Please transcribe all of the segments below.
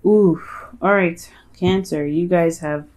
Ooh, all right, Cancer. You guys have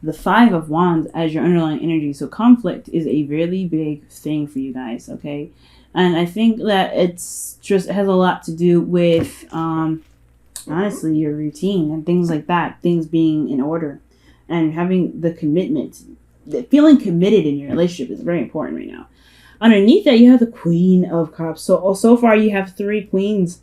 the Five of Wands as your underlying energy. So conflict is a really big thing for you guys, okay? And I think that it has a lot to do with honestly your routine and things like that, things being in order and having the commitment. Feeling committed in your relationship is very important right now. Underneath that, you have the Queen of Cups. So far you have three queens.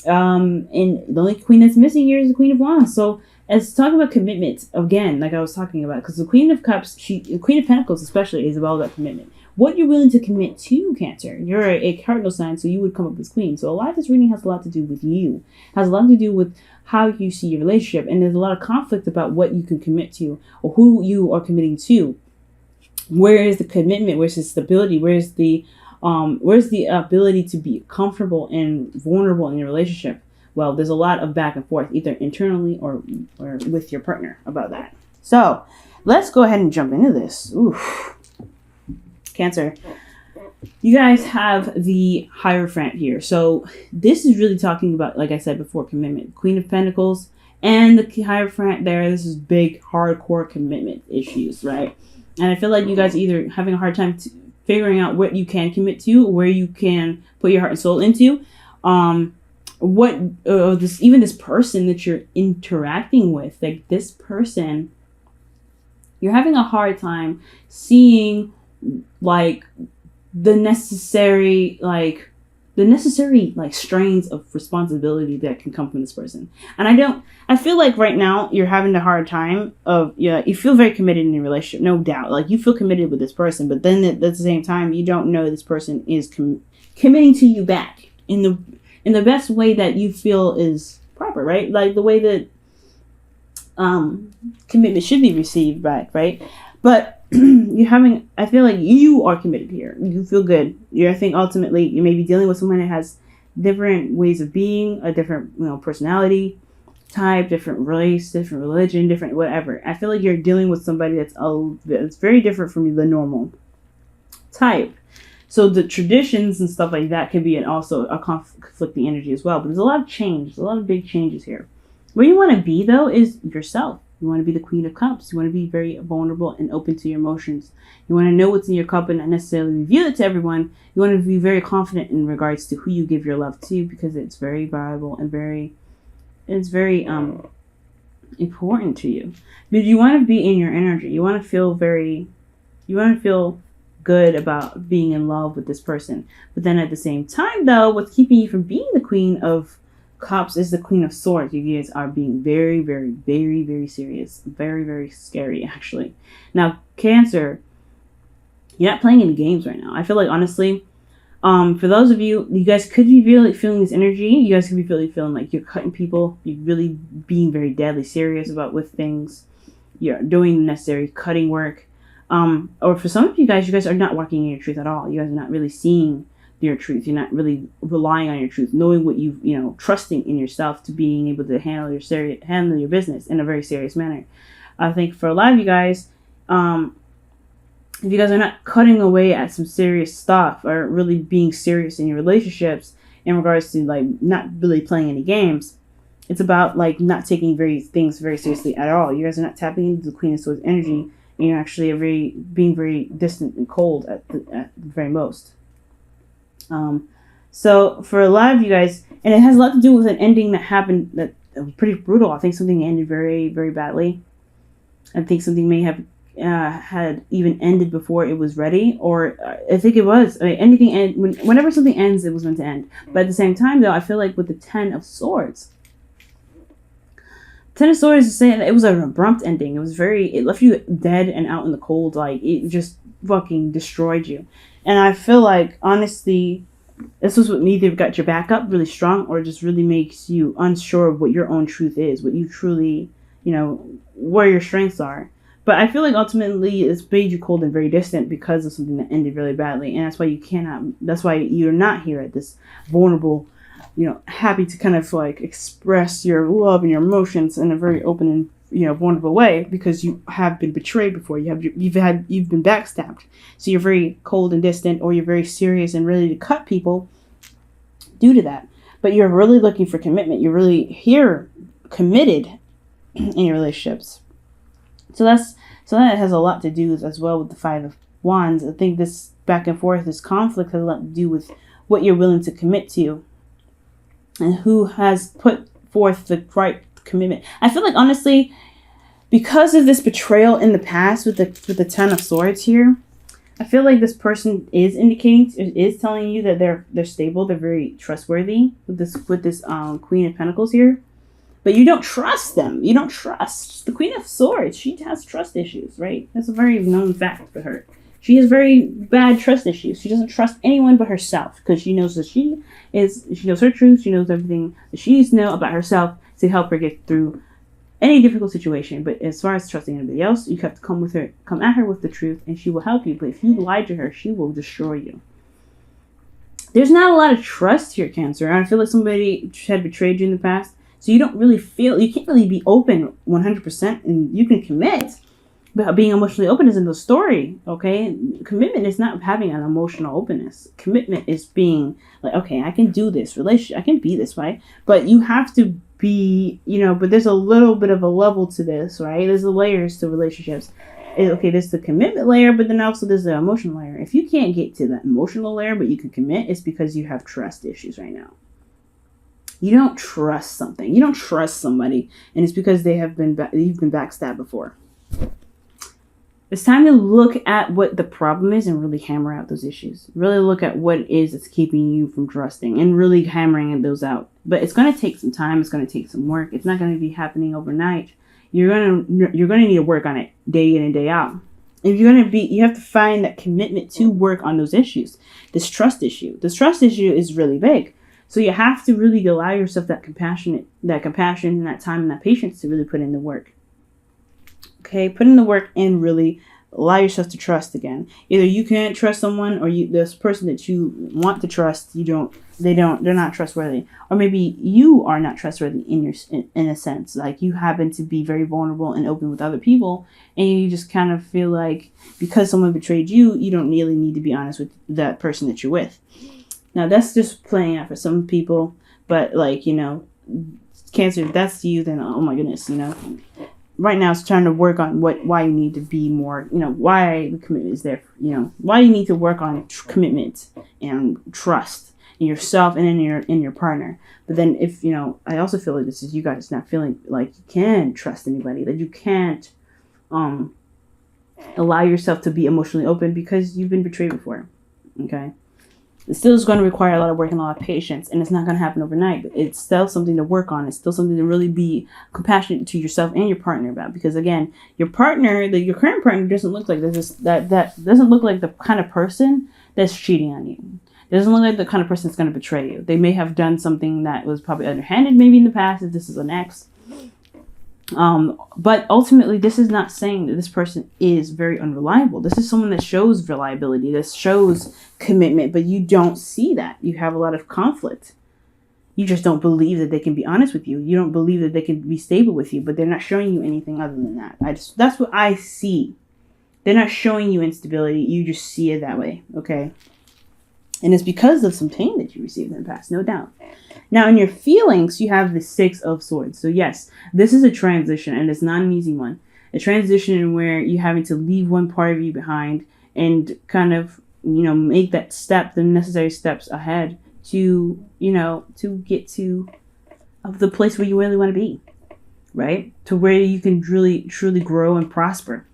And the only queen that's missing here is the Queen of Wands. So as talking about commitment again, like I was talking about, because the Queen of Cups, the Queen of Pentacles especially, is all about commitment. What you're willing to commit to, Cancer. You're a cardinal sign, so you would come up as queen. So a lot of this reading has a lot to do with you, has a lot to do with how you see your relationship, and there's a lot of conflict about what you can commit to or who you are committing to. Where is the commitment? Where's the stability? Where's the ability to be comfortable and vulnerable in your relationship? Well, there's a lot of back and forth, either internally or with your partner about that. So let's go ahead and jump into this. Oof. Cancer, you guys have the Hierophant here. So this is really talking about, like I said before, commitment. Queen of Pentacles and the Hierophant there. This is big, hardcore commitment issues, right? And I feel like you guys are either having a hard time figuring out what you can commit to, where you can put your heart and soul into. This person that you're interacting with, like this person, you're having a hard time seeing like the necessary strains of responsibility that can come from this person. And I feel like right now you're having a hard time you feel very committed in your relationship, no doubt. Like you feel committed with this person, but then at the same time, you don't know this person is committing to you back in the best way that you feel is proper, right? Like the way that commitment should be received back, right? But I feel like you are committed here. You feel good. I think ultimately you may be dealing with someone that has different ways of being, a different, personality type, different race, different religion, different whatever. I feel like you're dealing with somebody that's very different from the normal type. So the traditions and stuff like that could be also a conflicting energy as well. But there's a lot of change, a lot of big changes here. Where you want to be though is yourself. You want to be the Queen of Cups. You want to be very vulnerable and open to your emotions. You want to know what's in your cup and not necessarily reveal it to everyone. You want to be very confident in regards to who you give your love to, because it's very valuable and very important to you. But you want to be in your energy. You want to feel good about being in love with this person. But then at the same time though, what's keeping you from being the Queen of Cups is the Queen of Swords. You guys are being very, very, very, very serious. Very, very scary, actually. Now, Cancer, you're not playing any games right now. I feel like, honestly, for those of you guys could be really feeling this energy. You guys could be really feeling like you're cutting people. You're really being very deadly serious with things. You're doing the necessary cutting work. Or for some of you guys are not walking in your truth at all. You guys are not really seeing your truth. You're not really relying on your truth, knowing what trusting in yourself to being able to handle your business in a very serious manner. I think for a lot of you guys, if you guys are not cutting away at some serious stuff or really being serious in your relationships in regards to like not really playing any games, it's about like not taking things very seriously at all. You guys are not tapping into the Queen of Swords energy, and you're actually being very distant and cold at the very most. So for a lot of you guys, and it has a lot to do with an ending that happened that was pretty brutal. I think something ended very, very badly. I think something may have had even ended before it was ready, or I think it was. Whenever something ends, it was meant to end. But at the same time, though, I feel like with the Ten of Swords is saying that it was an abrupt ending. It left you dead and out in the cold. Like it just fucking destroyed you. And I feel like, honestly, this was what either got your back up really strong or just really makes you unsure of what your own truth is, what you truly, where your strengths are. But I feel like ultimately it's made you cold and very distant because of something that ended really badly. And that's why you're not here at this vulnerable, happy to kind of like express your love and your emotions in a very open and vulnerable way, because you have been betrayed before. You've been backstabbed, so you're very cold and distant, or you're very serious and ready to cut people due to that. But you're really looking for commitment. You're really here committed in your relationships. So that has a lot to do as well with the Five of Wands. I think this back and forth, this conflict has a lot to do with what you're willing to commit to and who has put forth the right commitment. I feel like, honestly, because of this betrayal in the past with the Ten of Swords here, I feel like this person is telling you that they're stable, they're very trustworthy with this Queen of Pentacles here. But you don't trust them. You don't trust the Queen of Swords. She has trust issues, right? That's a very known fact for her. She has very bad trust issues. She doesn't trust anyone but herself because she knows that she knows her truth. She knows everything that she needs to know about herself to help her get through any difficult situation. But as far as trusting anybody else, you have to come at her with the truth, and she will help you. But if you lie to her, she will destroy you. There's not a lot of trust here, Cancer. I feel like somebody had betrayed you in the past. So you can't really be open 100%, and you can commit, but being emotionally open isn't the story, okay? Commitment is not having an emotional openness. Commitment is being like, okay, I can do this relationship, I can be this way, but you have to be, but there's a little bit of a level to this, right? There's the layers to relationships. Okay, there's the commitment layer, but then also there's the emotional layer. If you can't get to that emotional layer, but you can commit, it's because you have trust issues right now. You don't trust something. You don't trust somebody, and it's because you've been backstabbed before. It's time to look at what the problem is and really hammer out those issues. Really look at what it is that's keeping you from trusting and really hammering those out. But it's going to take some time. It's going to take some work. It's not going to be happening overnight. You're going to need to work on it day in and day out. If you have to find that commitment to work on those issues. This trust issue is really big. So you have to really allow yourself that compassion and that time and that patience to really put in the work. Okay, put in the work and really allow yourself to trust again. Either you can't trust someone, or this person that you want to trust, they're not trustworthy, or maybe you are not trustworthy in a sense. Like you happen to be very vulnerable and open with other people, and you just kind of feel like because someone betrayed you, you don't really need to be honest with that person that you're with. Now, that's just playing out for some people, but Cancer, if that's you, then oh my goodness, right now it's trying to work on why you need to be more, why the commitment is there, why you need to work on commitment and trust in yourself and in your partner. But then if, I also feel like this is you guys not feeling like you can trust anybody, that you can't allow yourself to be emotionally open because you've been betrayed before, okay? It still is going to require a lot of work and a lot of patience, and it's not going to happen overnight, but it's still something to work on. It's still something to really be compassionate to yourself and your partner about, because again, your current partner doesn't look like that doesn't look like the kind of person that's cheating on you. It doesn't look like the kind of person that's going to betray you. They may have done something that was probably underhanded maybe in the past, if this is an ex. But ultimately, this is not saying that this person is very unreliable. This is someone that shows reliability, that shows commitment, but you don't see that. You have a lot of conflict. You just don't believe that they can be honest with you. You don't believe that they can be stable with you, but they're not showing you anything other than that. That's what I see. They're not showing you instability. You just see it that way, okay? And it's because of some pain that you received in the past, no doubt. Now, in your feelings, you have the Six of Swords. So yes, this is a transition, and it's not an easy one. A transition where you're having to leave one part of you behind and kind of, make that step, the necessary steps ahead to get to the place where you really want to be, right? To where you can really, truly grow and prosper.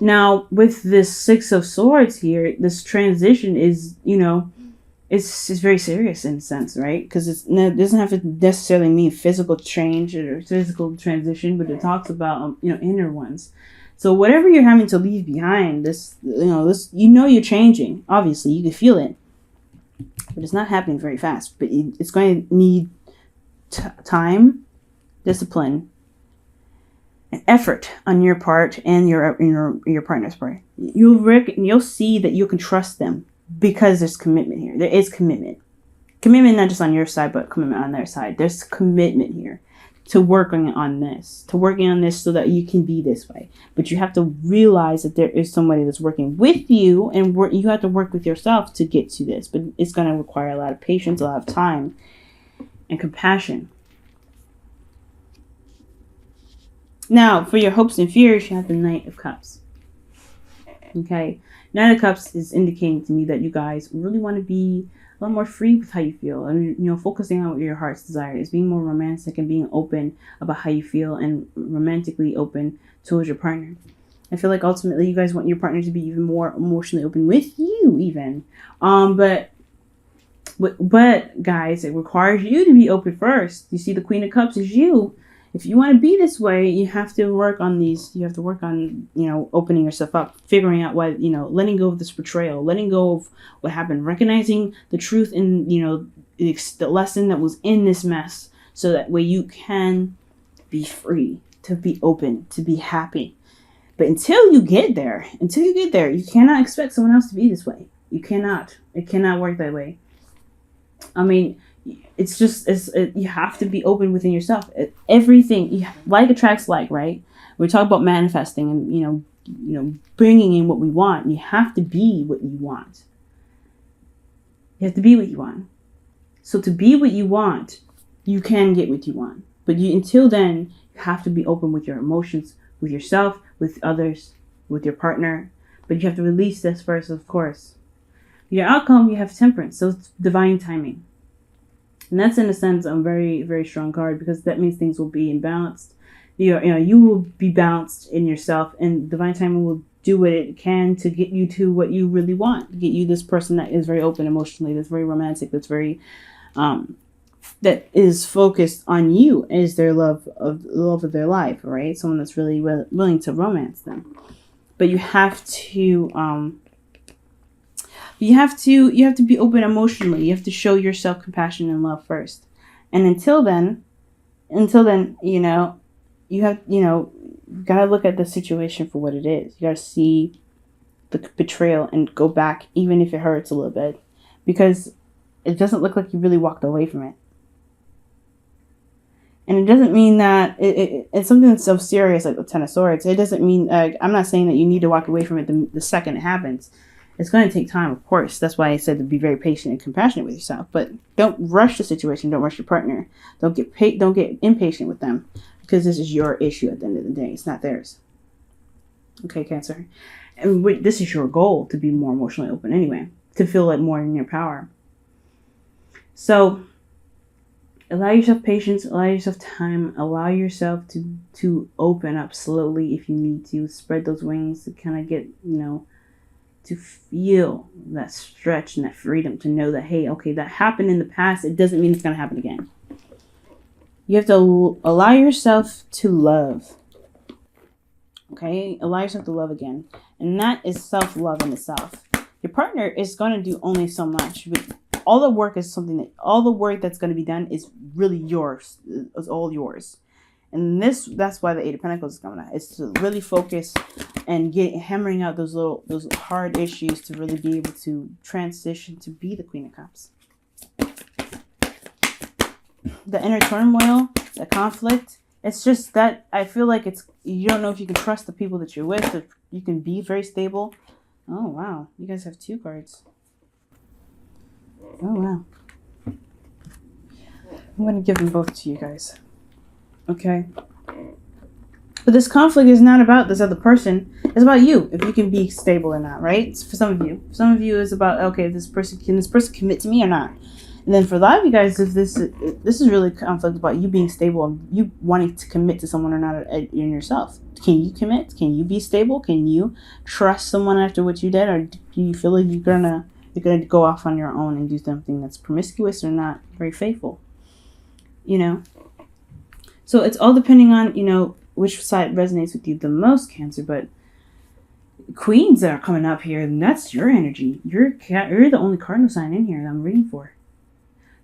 Now, with this Six of Swords here, this transition is, it's very serious in a sense, right? Because it doesn't have to necessarily mean physical change or physical transition, but it talks about, inner ones. So whatever you're having to leave behind, you're changing. Obviously, you can feel it, but it's not happening very fast. But it's going to need time, discipline, and effort on your part and your partner's part. You'll see that you can trust them because there's commitment here. There is commitment. Commitment not just on your side, but commitment on their side. There's commitment here to working on this so that you can be this way. But you have to realize that there is somebody that's working with you, and you have to work with yourself to get to this. But it's going to require a lot of patience, a lot of time, and compassion. Now, for your hopes and fears, you have the Knight of Cups. Okay, Knight of Cups is indicating to me that you guys really want to be a lot more free with how you feel, and focusing on what your heart's desire is, being more romantic and being open about how you feel and romantically open towards your partner. I feel like ultimately you guys want your partner to be even more emotionally open with you, even. But guys, it requires you to be open first. You see, the Queen of Cups is you. If you want to be this way, you have to work on these. You have to work on, opening yourself up, figuring out what, letting go of this betrayal, letting go of what happened, recognizing the truth in, the lesson that was in this mess, so that way you can be free, to be open, to be happy. But until you get there, you cannot expect someone else to be this way. You cannot. It cannot work that way. I mean, you have to be open within yourself. Everything, like attracts like, right? We talk about manifesting and, bringing in what we want. You have to be what you want. You have to be what you want. So to be what you want, you can get what you want. But until then, you have to be open with your emotions, with yourself, with others, with your partner. But you have to release this first, of course. Your outcome, you have Temperance, so it's divine timing. And that's, in a sense, a very, very strong card, because that means things will be imbalanced. You will be balanced in yourself, and divine timing will do what it can to get you to what you really want. Get you this person that is very open emotionally, that's very romantic, that's very, that is focused on you as their love of their life, right? Someone that's really willing to romance them. But you have to, you have to be open emotionally. You have to show yourself compassion and love first. And until then, you have, gotta look at the situation for what it is. You gotta see the betrayal and go back, even if it hurts a little bit, because it doesn't look like you really walked away from it. And it doesn't mean that it's something that's so serious, like the Ten of Swords. It doesn't mean, I'm not saying that you need to walk away from it the second it happens. It's going to take time, of course. That's why I said to be very patient and compassionate with yourself. But don't rush the situation. Don't rush your partner. Don't get impatient with them, because this is your issue at the end of the day. It's not theirs. Okay, Cancer. And this is your goal, to be more emotionally open anyway, to feel like more in your power. So allow yourself patience, allow yourself time, allow yourself to open up slowly if you need to. Spread those wings to kind of get, to feel that stretch and that freedom, to know that, hey, okay, that happened in the past. It doesn't mean it's going to happen again. You have to allow yourself to love. Okay? Allow yourself to love again. And that is self-love in itself. Your partner is going to do only so much, but all the work that's going to be done is really yours. It's all yours. And that's why the Eight of Pentacles is coming out. It's to really focus and hammering out those hard issues, to really be able to transition to be the Queen of Cups. The inner turmoil, the conflict, it's just that I feel like you don't know if you can trust the people that you're with, if you can be very stable. Oh, wow. You guys have 2 cards. Oh, wow. I'm going to give them both to you guys. Okay. But this conflict is not about this other person. It's about you, if you can be stable or not, right? It's for some of you. For some of you, it's about, okay, can this person commit to me or not? And then for a lot of you guys, if this is really conflict about you being stable and you wanting to commit to someone or not in yourself. Can you commit? Can you be stable? Can you trust someone after what you did? Or do you feel like you're gonna go off on your own and do something that's promiscuous or not very faithful? So it's all depending on, which side resonates with you the most, Cancer. But Queens that are coming up here, and that's your energy. You're the only cardinal sign in here that I'm reading for.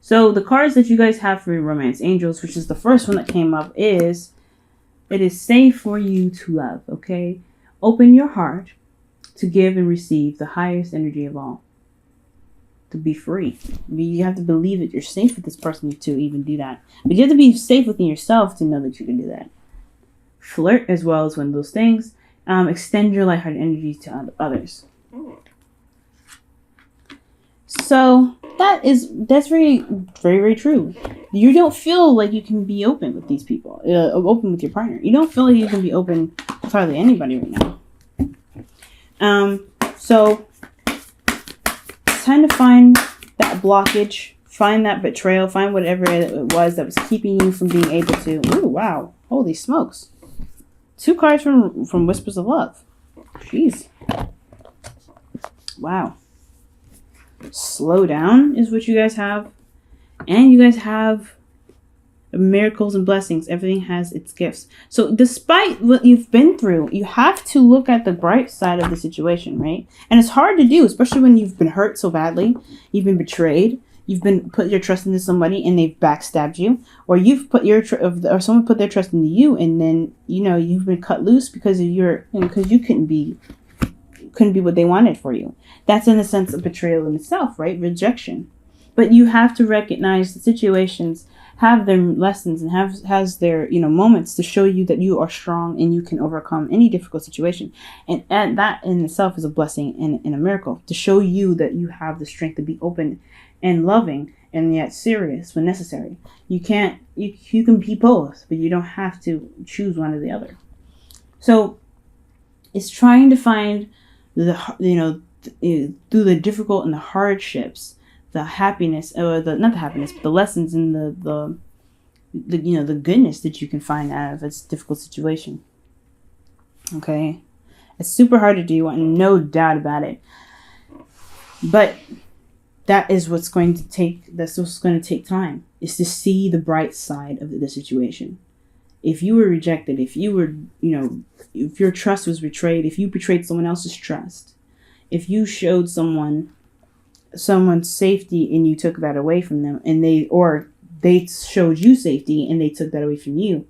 So the cards that you guys have for your Romance Angels, which is the first one that came up, is it is safe for you to love, okay? Open your heart to give and receive the highest energy of all. To be free. You have to believe that you're safe with this person to even do that. But you have to be safe within yourself to know that you can do that. Flirt as well as one of those things. Extend your lighthearted energy to others. So that's very, very, very true. You don't feel like you can be open with these people, open with your partner. You don't feel like you can be open with hardly anybody right now. So it's time to find that blockage, find that betrayal, find whatever it was that was keeping you from being able to. Ooh, wow! Holy smokes! 2 cards from Whispers of Love. Jeez. Wow. Slow down is what you guys have. And you guys have miracles and blessings. Everything has its gifts. So despite what you've been through, you have to look at the bright side of the situation, right? And it's hard to do, especially when you've been hurt so badly. You've been betrayed. You've been put your trust into somebody and they've backstabbed you, or you've put or someone put their trust into you, and then you've been cut loose because of because you couldn't be what they wanted for you. That's in a sense of betrayal in itself, right? Rejection. But you have to recognize the situations have their lessons and has their moments to show you that you are strong and you can overcome any difficult situation. And that in itself is a blessing and a miracle, to show you that you have the strength to be open and loving and yet serious when necessary. You can be both, but you don't have to choose one or the other. So it's trying to find through the difficult and the hardships, the happiness, or not the happiness, but the lessons and the goodness that you can find out of this difficult situation. Okay, it's super hard to do, and no doubt about it. But that's what's going to take time, is to see the bright side of the situation. If you were rejected, if you were, if your trust was betrayed, if you betrayed someone else's trust, if you showed someone's safety and you took that away from them, and they showed you safety and they took that away from you,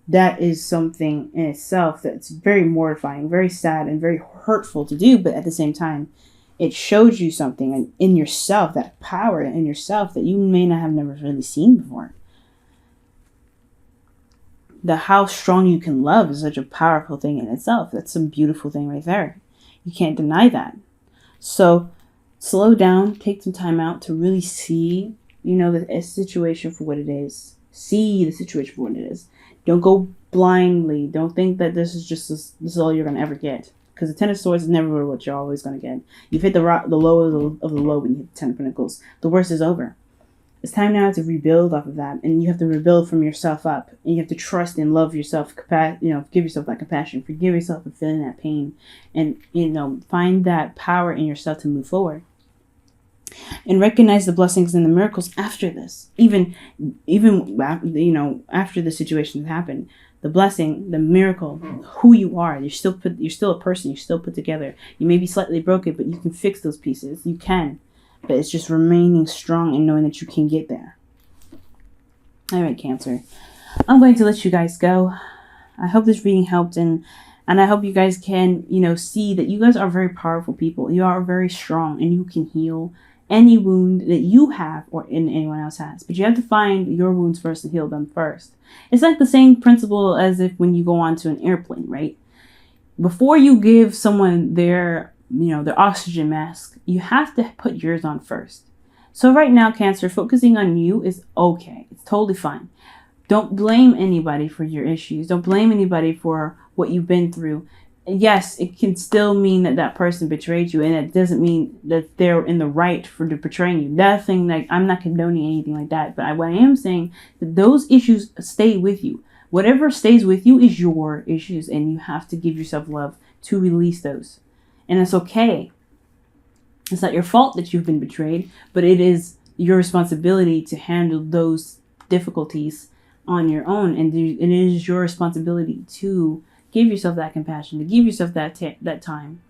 that is something in itself that's very mortifying, very sad, and very hurtful to do. But at the same time, it showed you something in yourself, that power in yourself that you may not have never really seen before. How strong you can love is such a powerful thing in itself. That's a beautiful thing right there. You can't deny that. So slow down, take some time out to really see, the situation for what it is. See the situation for what it is. Don't go blindly. Don't think that this is all you're going to ever get. Because the Ten of Swords is never what you're always going to get. You've hit the low of the low when you hit the Ten of Pentacles. The worst is over. It's time now to rebuild off of that. And you have to rebuild from yourself up. And you have to trust and love yourself. Give yourself that compassion. Forgive yourself for feeling that pain. And, find that power in yourself to move forward. And recognize the blessings and the miracles after this. Even after the situation has happened. The blessing, the miracle, who you are. You're still a person. You're still put together. You may be slightly broken, but you can fix those pieces. You can. But it's just remaining strong and knowing that you can get there. All right, Cancer. I'm going to let you guys go. I hope this reading helped, and I hope you guys can, see that you guys are very powerful people. You are very strong, and you can heal any wound that you have or anyone else has. But you have to find your wounds first and heal them first. It's like the same principle as if when you go onto an airplane, right? Before you give someone their oxygen mask, you have to put yours on first. So right now, Cancer, focusing on you is okay. It's totally fine. Don't blame anybody for your issues. Don't blame anybody for what you've been through. Yes, it can still mean that person betrayed you, and it doesn't mean that they're in the right for betraying you. Nothing, like, I'm not condoning anything like that, but what I am saying that those issues stay with you. Whatever stays with you is your issues, and you have to give yourself love to release those. And it's okay. It's not your fault that you've been betrayed, but it is your responsibility to handle those difficulties on your own, and it is your responsibility to give yourself that compassion, to give yourself that time.